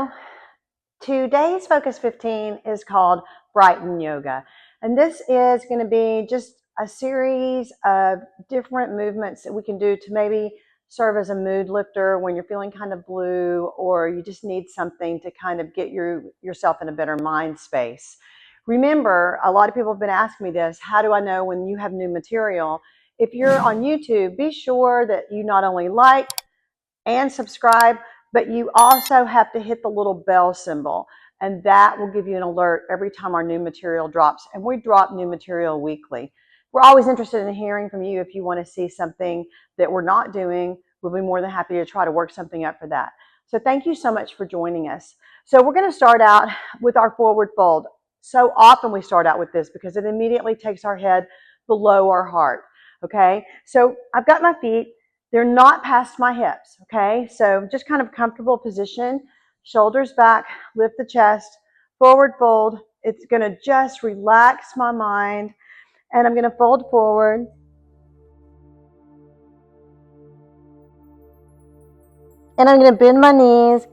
So today's Focus 15 is called Brighten Yoga. And this is going to be just a series of different movements that we can do to maybe serve as a mood lifter when you're feeling kind of blue, or you just need something to kind of get yourself in a better mind space. Remember, a lot of people have been asking me this: how do I know when you have new material? If you're on YouTube, be sure that you not only like and subscribe, but you also have to hit the little bell symbol, and that will give you an alert every time our new material drops. And we drop new material weekly. We're always interested in hearing from you. If you want to see something that we're not doing, we'll be more than happy to try to work something up for that. So thank you so much for joining us. So we're going to start out with our forward fold. So often we start out with this because it immediately takes our head below our heart. Okay, so I've got my feet. They're not past my hips, okay? So just kind of comfortable position, shoulders back, lift the chest, forward fold. It's gonna just relax my mind, and I'm gonna fold forward. And I'm gonna bend my knees.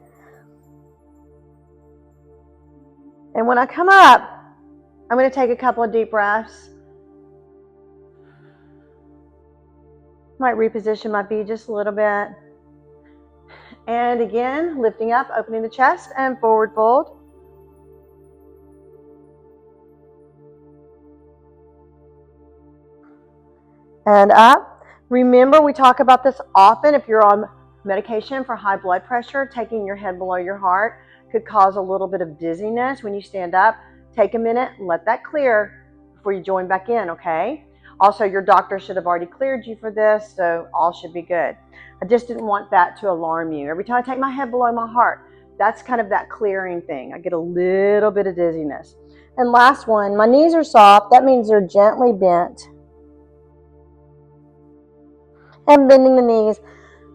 And when I come up, I'm gonna take a couple of deep breaths. Might reposition my feet just a little bit. And again, lifting up, opening the chest, and forward fold. And up. Remember, we talk about this often. If you're on medication for high blood pressure, taking your head below your heart could cause a little bit of dizziness when you stand up. Take a minute and let that clear before you join back in, okay? Also, your doctor should have already cleared you for this, so all should be good. I just didn't want that to alarm you. Every time I take my head below my heart, that's kind of that clearing thing. I get a little bit of dizziness. And last one, my knees are soft. That means they're gently bent. And bending the knees,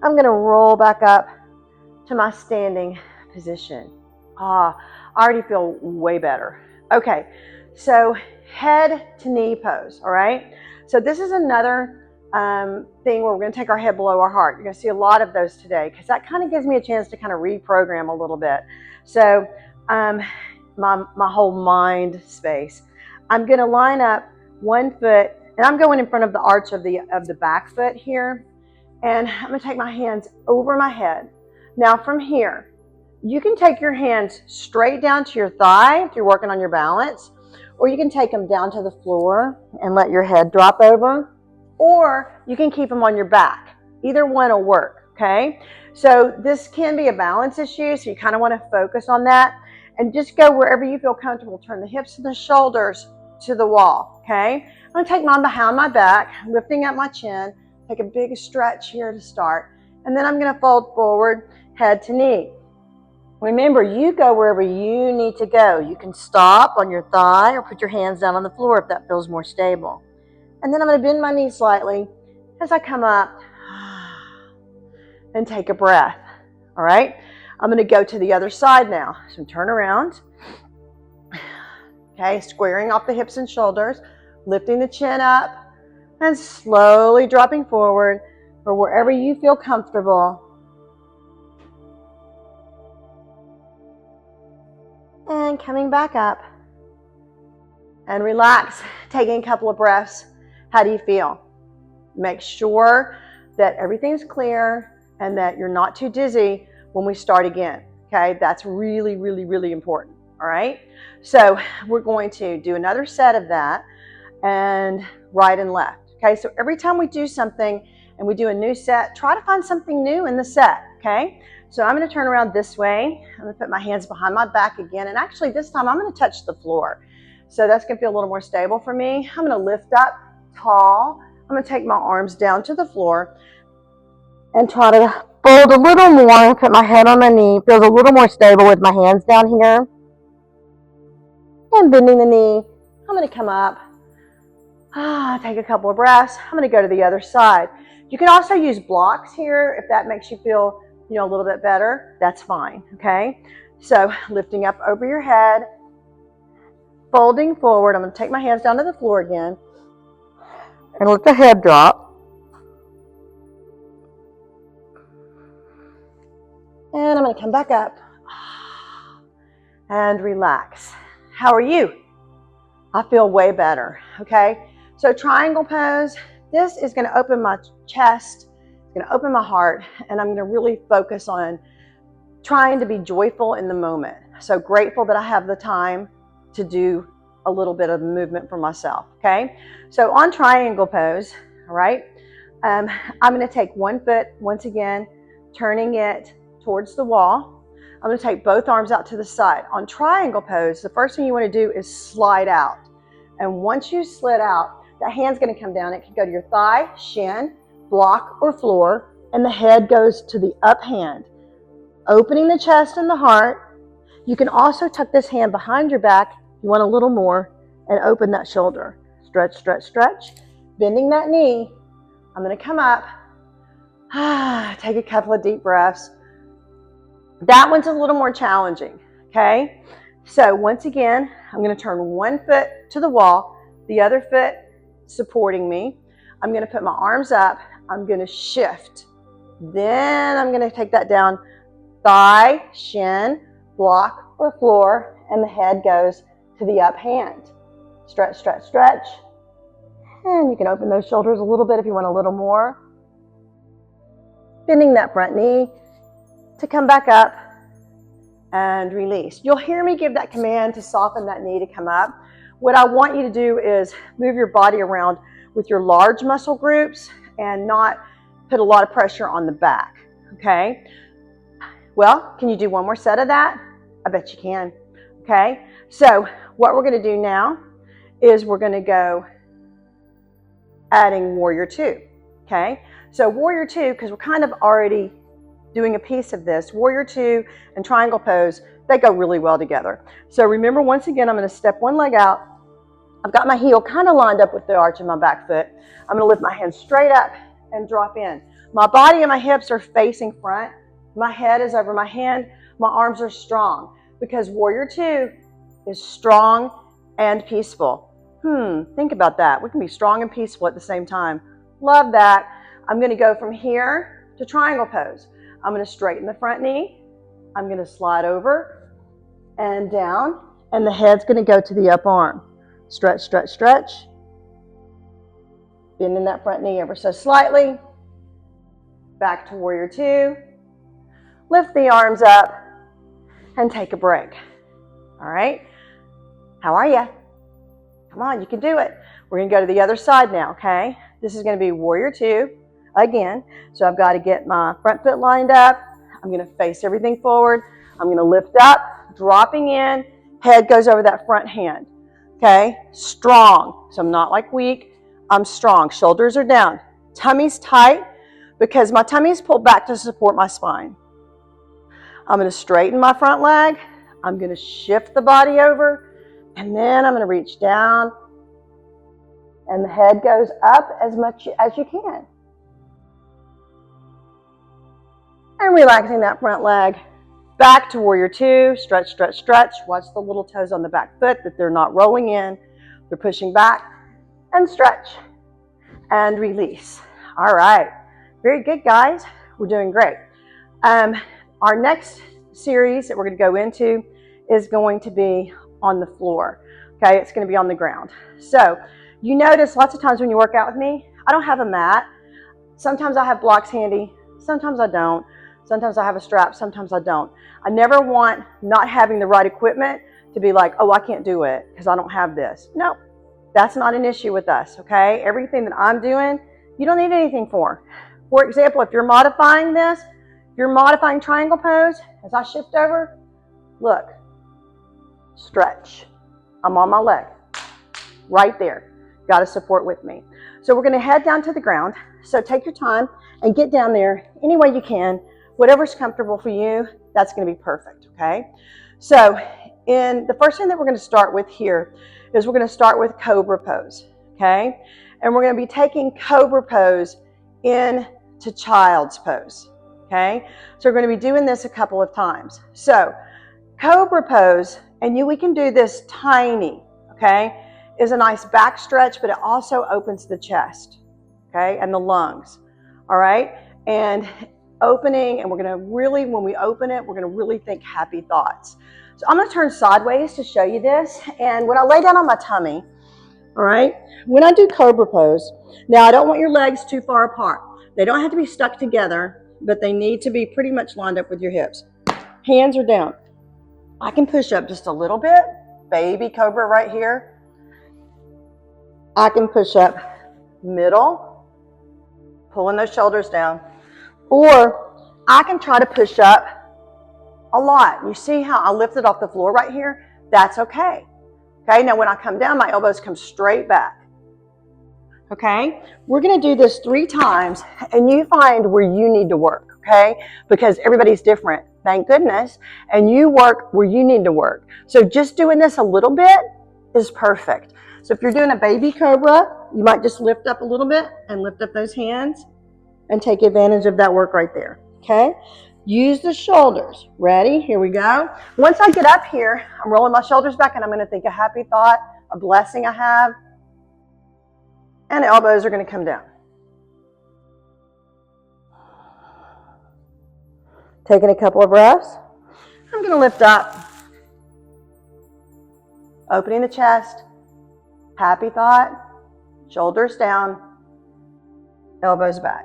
I'm going to roll back up to my standing position. I already feel way better. Okay, so head to knee pose, all right? So this is another thing where we're going to take our head below our heart. You're going to see a lot of those today because that kind of gives me a chance to kind of reprogram a little bit. So my whole mind space. I'm going to line up one foot, and I'm going in front of the arch of the back foot here. And I'm going to take my hands over my head. Now from here, you can take your hands straight down to your thigh if you're working on your balance, or you can take them down to the floor and let your head drop over, or you can keep them on your back. Either one will work, okay? So this can be a balance issue, so you kind of want to focus on that and just go wherever you feel comfortable. Turn the hips and the shoulders to the wall, okay? I'm going to take mine behind my back, lifting up my chin. Take a big stretch here to start. And then I'm going to fold forward, head to knee. Remember, you go wherever you need to go. You can stop on your thigh or put your hands down on the floor if that feels more stable. And then I'm going to bend my knee slightly as I come up and take a breath. All right? I'm going to go to the other side now. So turn around. Okay, squaring off the hips and shoulders, lifting the chin up, and slowly dropping forward or wherever you feel comfortable. And coming back up. And relax, taking a couple of breaths. How do you feel? Make sure that everything's clear and that you're not too dizzy when we start again. Okay, that's really, really, really important. All right, so we're going to do another set of that, and right and left. Okay, so every time we do something and we do a new set, try to find something new in the set, okay? So I'm going to turn around this way. I'm going to put my hands behind my back again, and actually this time I'm going to touch the floor. So that's going to feel a little more stable for me. I'm going to lift up tall. I'm going to take my arms down to the floor and try to fold a little more, put my head on my knee. Feels a little more stable with my hands down here. And bending the knee. I'm going to come up. Take a couple of breaths. I'm going to go to the other side. You can also use blocks here if that makes you feel, a little bit better. That's fine, okay? So lifting up over your head, folding forward. I'm going to take my hands down to the floor again and let the head drop. And I'm going to come back up. and relax. How are you? I feel way better, okay? So triangle pose, this is gonna open my chest, it's gonna open my heart, and I'm gonna really focus on trying to be joyful in the moment. So grateful that I have the time to do a little bit of movement for myself, okay? So on triangle pose, all right, I'm gonna take one foot, once again, turning it towards the wall. I'm gonna take both arms out to the side. On triangle pose, the first thing you wanna do is slide out. And once you slid out, the hand's gonna come down. It can go to your thigh, shin, block, or floor, and the head goes to the up hand, opening the chest and the heart. You can also tuck this hand behind your back if you want a little more, and open that shoulder. Stretch, stretch, stretch. Bending that knee. I'm gonna come up. Take a couple of deep breaths. That one's a little more challenging, okay? So once again, I'm gonna turn one foot to the wall, the other foot supporting me. I'm gonna put my arms up. I'm gonna shift. Then I'm gonna take that down, thigh, shin, block, or floor, and the head goes to the up hand. Stretch, stretch, stretch. And you can open those shoulders a little bit if you want a little more. Bending that front knee to come back up and release. You'll hear me give that command to soften that knee to come up. What I want you to do is move your body around with your large muscle groups and not put a lot of pressure on the back, okay? Well, can you do one more set of that? I bet you can, okay? So what we're gonna do now is we're gonna go adding warrior two, okay? So warrior two, because we're kind of already doing a piece of this, warrior two and triangle pose, they go really well together. So remember, once again, I'm gonna step one leg out. I've got my heel kind of lined up with the arch of my back foot. I'm gonna lift my hands straight up and drop in. My body and my hips are facing front. My head is over my hand. My arms are strong because warrior two is strong and peaceful. Think about that. We can be strong and peaceful at the same time. Love that. I'm gonna go from here to triangle pose. I'm gonna straighten the front knee. I'm gonna slide over and down, and the head's gonna go to the up arm. Stretch, stretch, stretch. Bending that front knee ever so slightly. Back to warrior two. Lift the arms up and take a break. All right? How are you? Come on, you can do it. We're gonna go to the other side now, okay? This is gonna be warrior two again. So I've got to get my front foot lined up. I'm gonna face everything forward. I'm gonna lift up, dropping in, head goes over that front hand, okay? Strong, so I'm not like weak, I'm strong. Shoulders are down, tummy's tight because my tummy's pulled back to support my spine. I'm gonna straighten my front leg. I'm gonna shift the body over, and then I'm gonna reach down, and the head goes up as much as you can. And relaxing that front leg. Back to warrior two, stretch, stretch, stretch. Watch the little toes on the back foot that they're not rolling in. They're pushing back, and stretch, and release. All right, very good, guys. We're doing great. Our next series that we're gonna go into is going to be on the floor, okay? It's gonna be on the ground. So you notice lots of times when you work out with me, I don't have a mat. Sometimes I have blocks handy, sometimes I don't. Sometimes I have a strap, sometimes I don't. I never want not having the right equipment to be like, oh, I can't do it because I don't have this. No, that's not an issue with us, okay? Everything that I'm doing, you don't need anything for. For example, if you're modifying this, you're modifying triangle pose, as I shift over, look, stretch. I'm on my leg, right there. Got to support with me. So we're gonna head down to the ground. So take your time and get down there any way you can. Whatever's comfortable for you, that's gonna be perfect, okay? So the first thing that we're gonna start with here is we're gonna start with cobra pose, okay? And we're gonna be taking cobra pose into child's pose, okay? So we're gonna be doing this a couple of times. So cobra pose, and we can do this tiny, okay, is a nice back stretch, but it also opens the chest, okay, and the lungs, all right? And opening, and we're gonna really, when we open it, we're gonna really think happy thoughts. So I'm going to turn sideways to show you this. And when I lay down on my tummy, all right, when I do cobra pose, now I don't want your legs too far apart. They don't have to be stuck together, but they need to be pretty much lined up with your hips. Hands are down. I can push up just a little bit. Baby cobra right here. I can push up middle, pulling those shoulders down. Or I can try to push up a lot. You see how I lifted off the floor right here? That's okay. Okay, now when I come down, my elbows come straight back. Okay, we're going to do this 3 times, and you find where you need to work, okay? Because everybody's different, thank goodness, and you work where you need to work. So just doing this a little bit is perfect. So if you're doing a baby cobra, you might just lift up a little bit and lift up those hands and take advantage of that work right there, okay? Use the shoulders. Ready? Here we go. Once I get up here, I'm rolling my shoulders back, and I'm going to think a happy thought, a blessing I have, and the elbows are going to come down. Taking a couple of breaths. I'm going to lift up, opening the chest, happy thought, shoulders down, elbows back.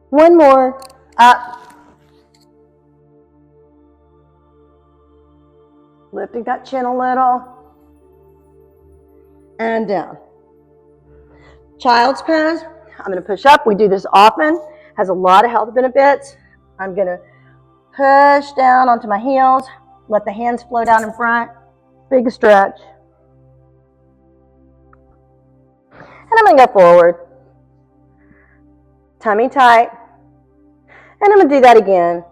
One more, up. Lifting that chin a little, and down. Child's pose, I'm going to push up. We do this often, has a lot of health benefits. I'm going to push down onto my heels, let the hands flow down in front, big stretch. And I'm going to go forward, tummy tight, and I'm going to do that again.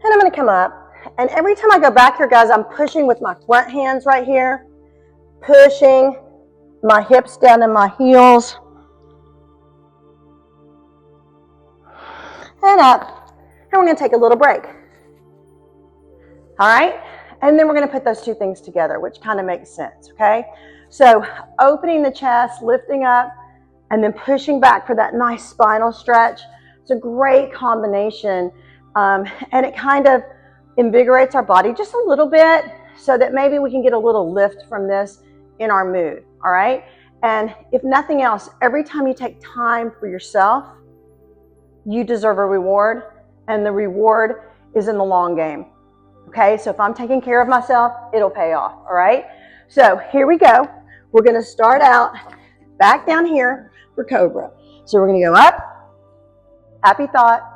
And I'm going to come up. And every time I go back here, guys, I'm pushing with my front hands right here. Pushing my hips down in my heels. And up. And we're going to take a little break. All right? And then we're going to put those 2 things together, which kind of makes sense, okay? So opening the chest, lifting up, and then pushing back for that nice spinal stretch. It's a great combination. And it kind of invigorates our body just a little bit so that maybe we can get a little lift from this in our mood, all right? And if nothing else, every time you take time for yourself, you deserve a reward, and the reward is in the long game, okay? So if I'm taking care of myself, it'll pay off, all right? So here we go. We're going to start out back down here for cobra. So we're going to go up, happy thought,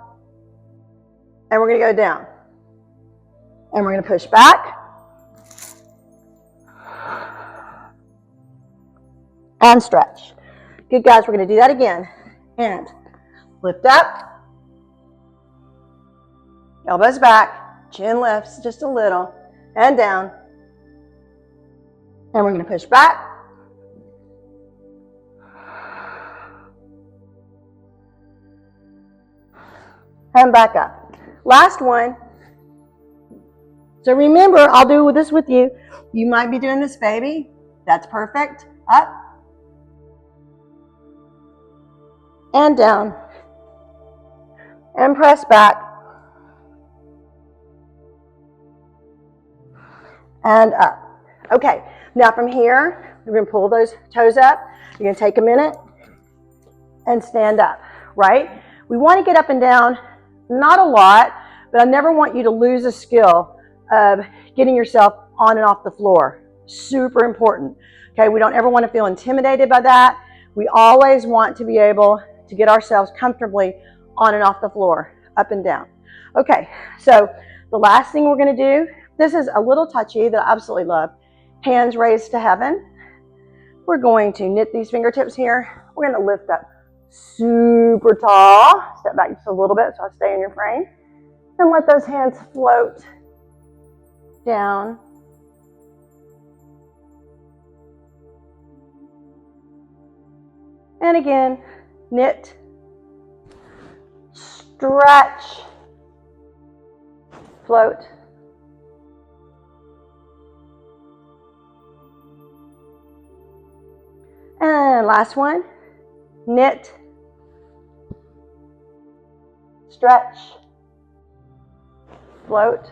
and we're going to go down. And we're going to push back. And stretch. Good, guys. We're going to do that again. And lift up. Elbows back. Chin lifts just a little. And down. And we're going to push back. And back up. Last one. So remember, I'll do this with you. You might be doing this, baby. That's perfect. Up. And down. And press back. And up. Okay, now from here, we're going to pull those toes up. You're going to take a minute and stand up, right? We want to get up and down, not a lot, but I never want you to lose a skill of getting yourself on and off the floor. Super important. Okay, we don't ever want to feel intimidated by that. We always want to be able to get ourselves comfortably on and off the floor, up and down. Okay, so the last thing we're going to do, this is a little touchy that I absolutely love. Hands raised to heaven. We're going to knit these fingertips here. We're going to lift up super tall. Step back just a little bit so I stay in your frame. And let those hands float down. And again, knit, stretch, float. And last one, knit, stretch, float.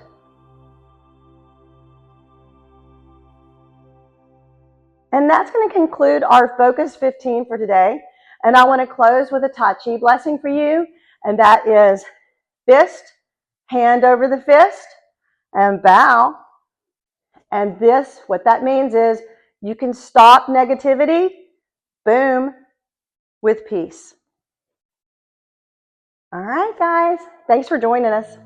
And that's going to conclude our Focus 15 for today. And I want to close with a Tai Chi blessing for you. And that is fist, hand over the fist, and bow. And this, what that means is you can stop negativity, boom, with peace. All right, guys. Thanks for joining us.